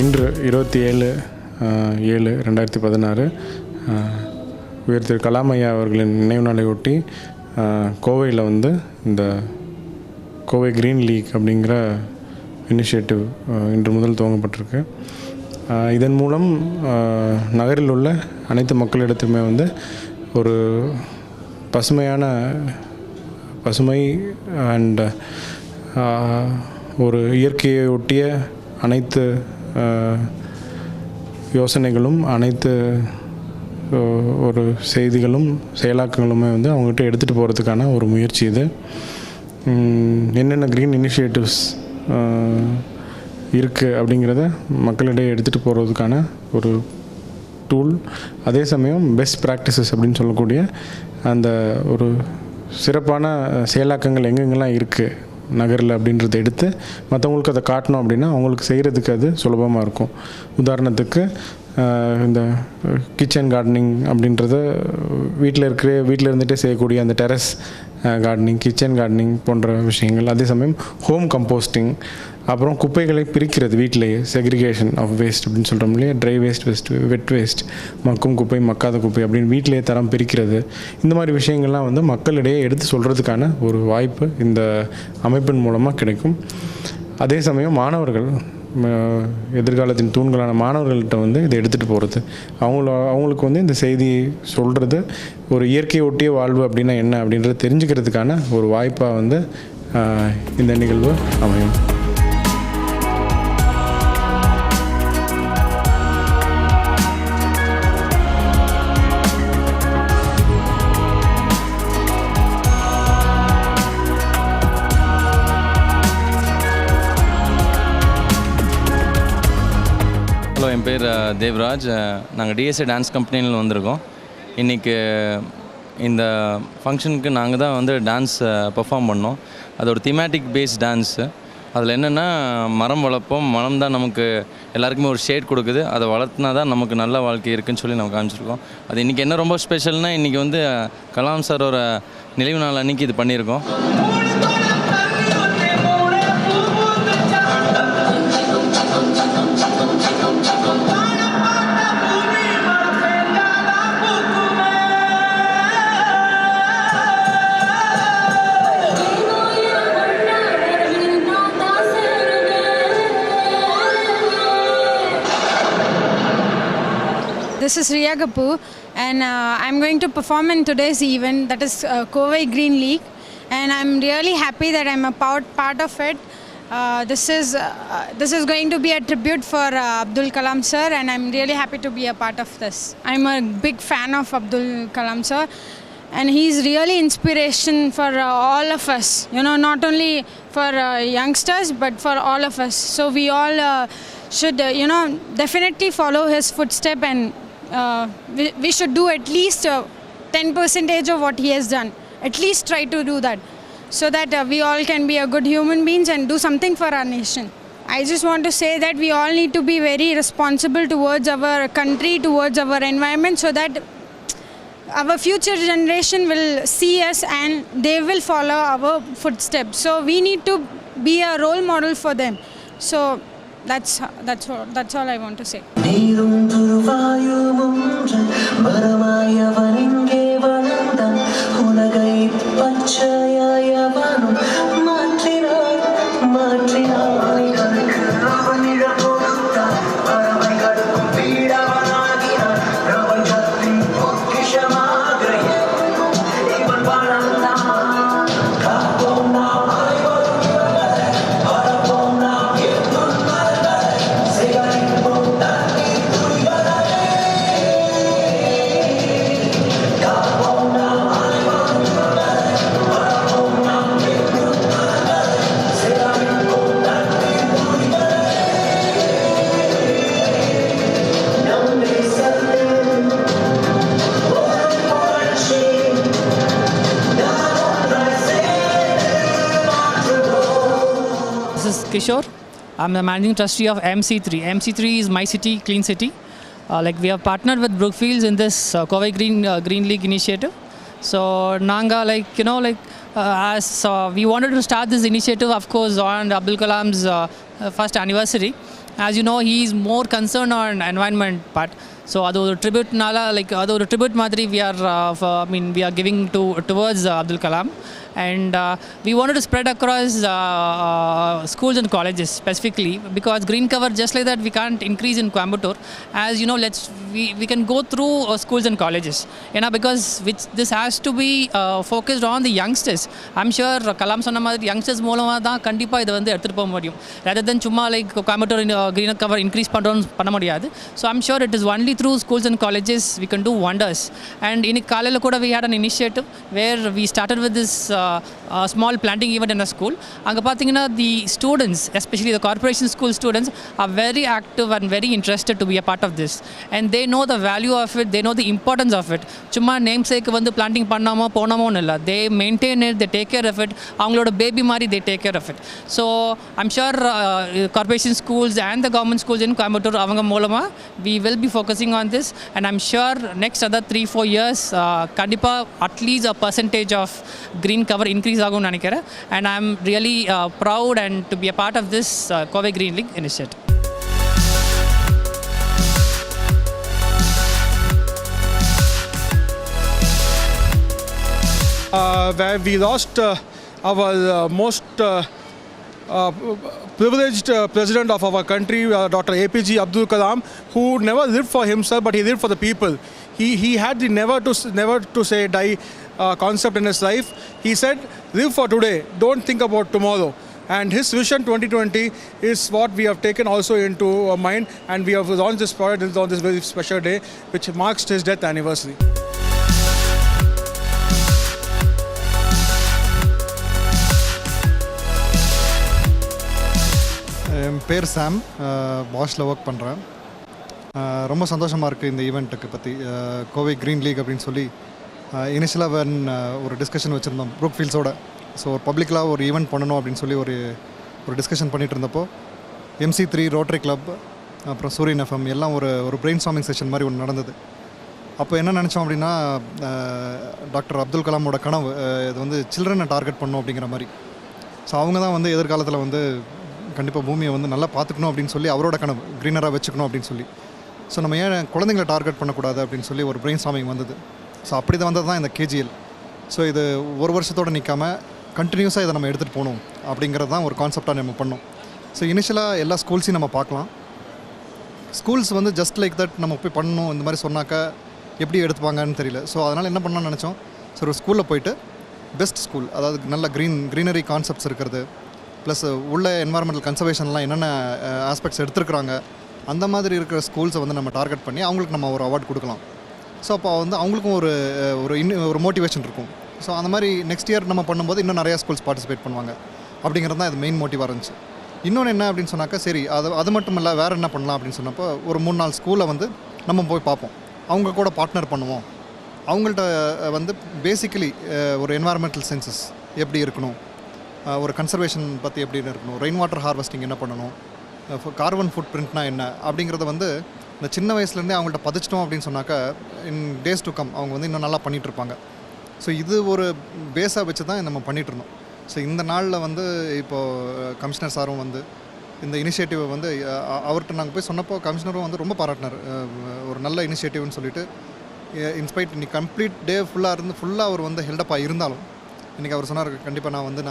இன்று 27/7/2016 உயர் திரு கலாம் ஐயா அவர்களின் நினைவு நாளை ஒட்டி கோவையில் வந்து இந்த கோவை க்ரீன் லீக் அப்படிங்கிற இனிஷியேட்டிவ் இன்று முதல் துவங்கப்பட்டிருக்கு. இதன் மூலம் நகரில் உள்ள அனைத்து மக்களிடத்துமே வந்து ஒரு பசுமை அண்ட் ஒரு இயற்கையை ஒட்டிய அனைத்து யோசனைகளும் அனைத்து ஒரு செய்திகளும் செயலாக்கங்களுமே வந்து அவங்ககிட்ட எடுத்துகிட்டு போகிறதுக்கான ஒரு முயற்சி இது. என்னென்ன க்ரீன் இனிஷியேட்டிவ்ஸ் இருக்குது அப்படிங்கிறத மக்களிடையே எடுத்துகிட்டு போகிறதுக்கான ஒரு டூல். அதே சமயம் பெஸ்ட் ப்ராக்டிசஸ் அப்படின்னு சொல்லக்கூடிய அந்த ஒரு சிறப்பான செயலாக்கங்கள் எங்கெங்கெல்லாம் இருக்குது நகரில் அப்படின்றத எடுத்து மற்றவங்களுக்கு அதை காட்டணும் அப்படின்னா அவங்களுக்கு செய்கிறதுக்கு அது சுலபமாக இருக்கும். உதாரணத்துக்கு இந்த கிச்சன் கார்டனிங் அப்படின்றத வீட்டில் இருந்துகிட்டே செய்யக்கூடிய அந்த டெரஸ் கார்டனிங், கிச்சன் கார்டனிங் போன்ற விஷயங்கள். அதே சமயம் ஹோம் கம்போஸ்டிங், அப்புறம் குப்பைகளை பிரிக்கிறது வீட்டிலேயே, செக்ரிகேஷன் ஆஃப் வேஸ்ட் அப்படின்னு சொல்கிறோம் இல்லையா, ட்ரை வேஸ்ட், வெட் வேஸ்ட், மக்கும் குப்பை, மக்காத குப்பை அப்படின்னு வீட்டிலேயே தரம் பிரிக்கிறது. இந்த மாதிரி விஷயங்கள்லாம் வந்து மக்களிடையே எடுத்து சொல்கிறதுக்கான ஒரு வாய்ப்பு இந்த அமைப்பின் மூலமாக கிடைக்கும். அதே சமயம் மாணவர்கள், எதிர்காலத்தின் தூண்களான மாணவர்கள்ட்ட வந்து இதை எடுத்துகிட்டு போகிறது, அவங்களுக்கு வந்து இந்த செய்தியை சொல்கிறது, ஒரு இயற்கை ஒட்டிய வாழ்வு அப்படின்னா என்ன அப்படின்றத தெரிஞ்சுக்கிறதுக்கான ஒரு வாய்ப்பாக வந்து இந்த நிகழ்வு அமையும். ஹலோ, என் பேர் தேவ்ராஜ். நாங்கள் டிஎஸ்ஏ டான்ஸ் கம்பெனியில் வந்திருக்கோம். இன்றைக்கி இந்த ஃபங்க்ஷனுக்கு நாங்கள் தான் வந்து டான்ஸ் பெர்ஃபார்ம் பண்ணோம். அது ஒரு தீமேட்டிக் பேஸ்ட் டான்ஸு. அதில் என்னென்னா, மரம் வளர்ப்போம், மரம் தான் நமக்கு எல்லாருக்குமே ஒரு ஷேட் கொடுக்குது, அதை வளர்த்துனா தான் நமக்கு நல்ல வாழ்க்கை இருக்குதுன்னு சொல்லி நம்ம காமிச்சிருக்கோம். அது இன்றைக்கி என்ன ரொம்ப ஸ்பெஷல்னால், இன்றைக்கி வந்து கலாம் சாரோட நினைவு நாள் அன்றைக்கி இது பண்ணியிருக்கோம். This is Riya Kapoor, and I'm going to perform in today's event, that is Kovai Green League, and I'm really happy that I'm a part of it. This is going to be a tribute for Abdul Kalam sir, and I'm really happy to be a part of this. I'm a big fan of Abdul Kalam sir, and he's really inspiration for all of us, not only for youngsters but for all of us. So we all should definitely follow his footstep, and we should do at least 10% of what he has done. At least try to do that, so that we all can be a good human beings and do something for our nation. I just want to say that we all need to be very responsible towards our country, towards our environment, so that our future generation will see us and they will follow our footsteps. So we need to be a role model for them. So that's all I want to say. This is Kishore. I'm the managing trustee of MC3. MC3 is My City, Clean City. We have partnered with Brookfields in this Kovai Green League initiative. So Nanga, as we wanted to start this initiative, of course, on Abdul Kalam's first anniversary. As you know, he is more concerned on environment part. So adu or tribute nala, like adu or tribute madri we are we are giving towards Abdul Kalam, and we wanted to spread across schools and colleges specifically, because green cover just like that we can't increase in Coimbatore. As you know, we can go through schools and colleges, because this has to be focused on the youngsters. I'm sure Kalam sonna madri youngsters மூலமா தான் கண்டிப்பா இத வந்து எடுத்துட்டு போக முடியும், rather than சும்மா like Coimbatore green cover increase பண்ண முடியாது. So I'm sure it is only through schools and colleges we can do wonders. And in Kalayala kuda we had an initiative where we started with this small planting event in a school. Anga pathina the students, especially the corporation school students, are very active and very interested to be a part of this, and they know the value of it, they know the importance of it. Chumma namesake vandu planting pannamo ponamo illa, they maintain it, they take care of it, avangaloda baby mari they take care of it. So I'm sure corporation schools and the government schools in Coimbatore avanga moolama we will be focusing on this, and I'm sure next other 3-4 years kandipa at least a percentage of green cover increase agum nanikira, and I'm really proud and to be a part of this Kovai Green League initiative. Where we lost our most privileged president of our country, Dr. APJ Abdul Kalam, who never lived for himself but he lived for the people. He had the never to say die concept in his life. He said, live for today, don't think about tomorrow. And his vision 2020 is what we have taken also into our mind, and we have launched this product on this very special day which marks his death anniversary. என் பேர் சாம், பாஷில் work பண்ணுறேன். ரொம்ப சந்தோஷமாக இருக்குது இந்த ஈவெண்ட்டுக்கு பற்றி. Kovai green league அப்படின்னு சொல்லி இனிஷியலாக ஒரு டிஸ்கஷன் வச்சுருந்தோம் ப்ரூக் ஃபீல்ட்ஸோட. ஸோ ஒரு பப்ளிக்கலாக ஒரு ஈவெண்ட் பண்ணணும் அப்படின்னு சொல்லி ஒரு டிஸ்கஷன் பண்ணிகிட்டு இருந்தப்போ MC3 ரோட்டரி கிளப் அப்புறம் சூரியன் எஃப்எம் எல்லாம் ஒரு பிரெயின் ஸ்டார்மிங் செஷன் மாதிரி ஒன்று நடந்தது. அப்போ என்ன நினச்சோம் அப்படின்னா, டாக்டர் அப்துல் கலாமோட கனவு இது வந்து சில்ட்ரனை டார்கெட் பண்ணணும் அப்படிங்கிற மாதிரி. ஸோ அவங்க தான் வந்து எதிர்காலத்தில் வந்து கண்டிப்பாக பூமியை வந்து நல்லா பார்த்துக்கணும் அப்படின்னு சொல்லி அவரோட கனவு க்ரீனராக வச்சுக்கணும் அப்படின்னு சொல்லி. ஸோ நம்ம ஏன் குழந்தைங்களை டார்கெட் பண்ணக்கூடாது அப்படின்னு சொல்லி ஒரு பிரெயின் ஸ்டார்மிங் வந்தது. ஸோ அப்படி தான் வந்தது தான் இந்த KGL. ஸோ இது ஒரு வருஷத்தோடு நிற்காமல் கண்டினியூஸாக இதை நம்ம எடுத்துகிட்டு போகணும் அப்படிங்கிறது தான் ஒரு கான்செப்டாக நம்ம பண்ணோம். ஸோ இனிஷியலாக எல்லா ஸ்கூல்ஸையும் நம்ம பார்க்கலாம். ஸ்கூல்ஸ் வந்து ஜஸ்ட் லைக் தட் நம்ம போய் பண்ணணும் இந்த மாதிரி சொன்னாக்கா எப்படி எடுத்துப்பாங்கன்னு தெரியல. ஸோ அதனால் என்ன பண்ணலாம்னு நினச்சோம், ஸோ ஒரு ஸ்கூலில் போயிட்டு பெஸ்ட் ஸ்கூல், அதாவது நல்ல க்ரீனரி கான்செப்ட்ஸ் இருக்கிறது, ப்ளஸ் உள்ள என்வாரன்மெண்டல் கன்சர்வேஷன்லாம் என்னென்ன ஆஸ்பெக்ட்ஸ் எடுத்துருக்குறாங்க அந்த மாதிரி இருக்கிற ஸ்கூல்ஸை வந்து நம்ம டார்கெட் பண்ணி அவங்களுக்கு நம்ம ஒரு அவார்ட் கொடுக்கலாம். ஸோ அப்போ வந்து அவங்களுக்கும் ஒரு மோட்டிவேஷன் இருக்கும். ஸோ அந்த மாதிரி நெக்ஸ்ட் இயர் நம்ம பண்ணும்போது இன்னும் நிறையா ஸ்கூல்ஸ் பார்ட்டிசிபேட் பண்ணுவாங்க அப்படிங்கிறது தான் இது மெயின் மோட்டிவாக இருந்துச்சு. இன்னொன்று என்ன அப்படின்னு சொன்னாக்கா, சரி அது மட்டும் இல்லை வேறு என்ன பண்ணலாம் அப்படின்னு சொன்னப்போ ஒரு 3-4 ஸ்கூலை வந்து நம்ம போய் பார்ப்போம், அவங்க கூட பார்ட்னர் பண்ணுவோம். அவங்கள்ட்ட வந்து பேசிக்கலி ஒரு என்வாரன்மெண்டல் சென்சஸ் எப்படி இருக்கணும், ஒரு கன்சர்வேஷன் பற்றி எப்படி இருக்கணும், ரெயின் வாட்டர் ஹார்வெஸ்டிங் என்ன பண்ணணும், கார்பன் ஃபுட் பிரிண்ட்னா என்ன அப்படிங்கிறத வந்து இந்த சின்ன வயசுலேருந்தே அவங்கள்ட்ட பதிச்சிட்டோம் அப்படின்னு சொன்னாக்கா இன் டேஸ் டு கம் அவங்க வந்து இன்னும் நல்லா பண்ணிகிட்ருப்பாங்க. ஸோ இது ஒரு பேஸாக வச்சு தான் நம்ம பண்ணிகிட்ருந்தோம். ஸோ இந்த நாளில் வந்து இப்போது கமிஷனர் சாரும் வந்து இந்த இனிஷியேட்டிவை வந்து அவர்கிட்ட நாங்கள் போய் சொன்னப்போ கமிஷனரும் வந்து ரொம்ப பாராட்டினார். ஒரு நல்ல இனிஷியேட்டிவ்னு சொல்லிட்டு இன்ஸ்பைட் இன்னைக்கு கம்ப்ளீட் டே ஃபுல்லாக அவர் வந்து ஹெல்டப்பாக இருந்தாலும் இன்றைக்கி அவர் சொன்னார், கண்டிப்பாக நான் வந்து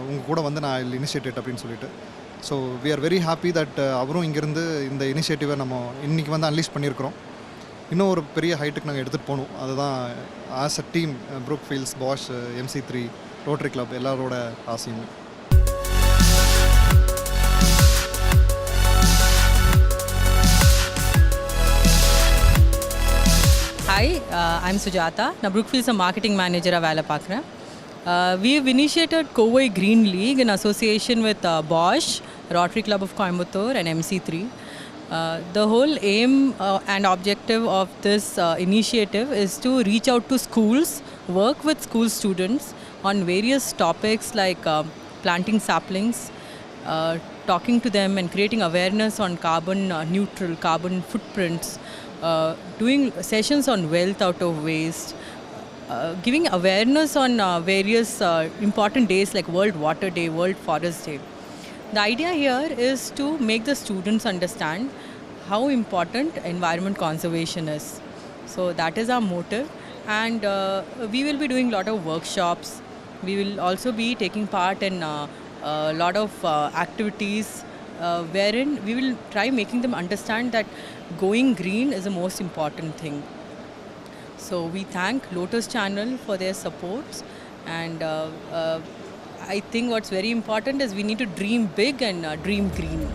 உங்கள் கூட வந்து நான் இனிஷியேட்டிவ் அப்படின்னு சொல்லிட்டு. So we are very happy that அவரும் இங்கேருந்து இந்த இனிஷியேட்டிவை நம்ம இன்றைக்கி வந்து அன்லீஷ் பண்ணியிருக்கிறோம். இன்னும் ஒரு பெரிய ஹைட்டுக்கு நாங்கள் எடுத்துகிட்டு போகணும். அதுதான் as a team Brookefields, Bosch, MC3 rotary club எல்லாரோட ஆசையும். Hi, I'm Sujata. நான் Brookfields marketing manager வேலை பார்க்குறேன். We have initiated Kovai Green League in association with Bosch, Rotary Club of Coimbatore and MC3. The whole aim and objective of this initiative is to reach out to schools, work with school students on various topics like planting saplings, talking to them and creating awareness on carbon neutral, carbon footprints, doing sessions on wealth out of waste, giving awareness on various important days like World Water Day, World Forest Day. The idea here is to make the students understand how important environment conservation is. So that is our motive, and we will be doing a lot of workshops. We will also be taking part in a lot of activities wherein we will try making them understand that going green is the most important thing. So we thank Lotus Channel for their supports, and I think what's very important is we need to dream big and dream green.